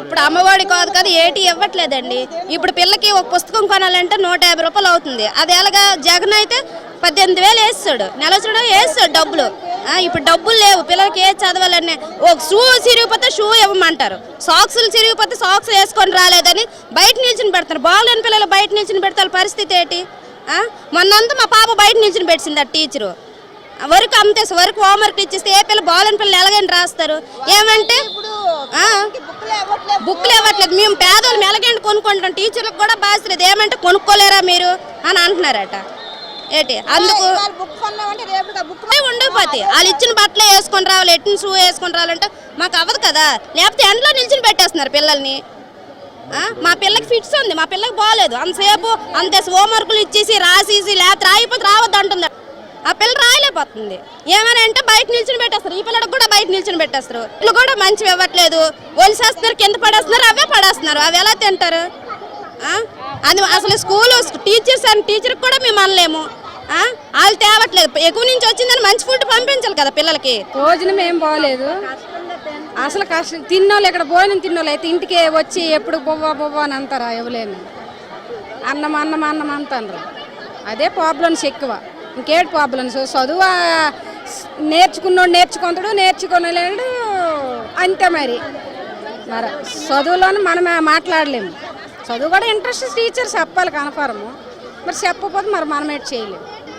ఇప్పుడు అమ్మఒడి కాదు కదా ఏటి ఇవ్వట్లేదండి. ఇప్పుడు పిల్లకి ఒక పుస్తకం కొనాలంటే 150 రూపాయలు అవుతుంది. అది ఎలాగా జగన్ అయితే 18,000 వేస్తాడు, నెలసరి వేస్తాడు డబ్బులు. ఇప్పుడు డబ్బులు లేవు పిల్లలకి ఏ చదవాలని. ఒక షూ చిరిగిపోతే షూ ఇవ్వమంటారు, సాక్సులు చిరిగిపోతే సాక్స్ వేసుకొని రాలేదని బయట నిల్చుని పెడతారు. బాగాలేని పిల్లలు బయట నిల్చుని పెడతారు, పరిస్థితి ఏంటి? మొన్నంతా మా పాప బయట నిల్చుని పెట్టింది ఆ టీచరు. వర్క్ అమ్మేసి వర్క్ హోంవర్క్ ఇచ్చేస్తే ఏ పిల్ల బాగాలేని పిల్లలు ఎలాగైనా రాస్తారు. ఏమంటే బుక్లు ఇవ్వట్లేదు, మేము పేదోళ్ళు ఎలాగైనా కొనుక్కుంటాం, టీచర్లకు కూడా బాధ లేదు. ఏమంటే కొనుక్కోలేరా మీరు అని అంటున్నారట. ఏంటి అందుకు ఉండకపోతే వాళ్ళు ఇచ్చిన బట్టలే వేసుకొని రావాలి, ఎట్టిన షూ వేసుకొని రావాలంటే మాకు అవ్వదు కదా. లేకపోతే ఎండలో నిల్చుని పెట్టేస్తున్నారు పిల్లల్ని. మా పిల్లకి ఫిట్స్ ఉంది, మా పిల్లకి బాగాలేదు, అంతసేపు అంతే హోంవర్క్లు ఇచ్చేసి రాసేసి లేకపోతే రాయిపోతే రావద్దు అంటుంది. ఆ పిల్ల రాయలేకపోతుంది. ఏమని అంటే బయట నిల్చుని పెట్టేస్తారు, ఈ పిల్లలకు కూడా బయట నిల్చుని పెట్టేస్తారు. పిల్లలు కూడా మంచివి ఇవ్వట్లేదు, ఒలిసేస్తున్నారు, కింద పడేస్తున్నారు, అవే పడేస్తున్నారు. అవి ఎలా తింటారు? అది అసలు స్కూల్ టీచర్స్ అని టీచర్కి కూడా మేము అనలేము. వాళ్ళు తేవట్లేదు, ఎక్కువ నుంచి వచ్చిందని మంచి ఫుడ్ పంపించాలి కదా పిల్లలకి. భోజనం ఏం బాగలేదు అసలు. కష్టం తిన్నోళ్ళు ఇక్కడ భోజనం తిన్నోళ్ళు అయితే ఇంటికి వచ్చి ఎప్పుడు బొవ్వ అని అంటారా? ఇవ్వలేను, అన్నం అన్నం అన్నం అంటారు. అదే ప్రాబ్లమ్స్ ఎక్కువ, ఇంకేటి ప్రాబ్లమ్స్. చదువు నేర్చుకున్నాడు నేర్చుకుంటాడు, నేర్చుకోలేడు అంతే. మరి చదువులోనే మనం మాట్లాడలేము. చదువు కూడా ఇంట్రెస్ట్ టీచర్ చెప్పాలి కన్ఫర్మ్. మరి చెప్పకపోతే మరి మనం ఏటి చేయలేము.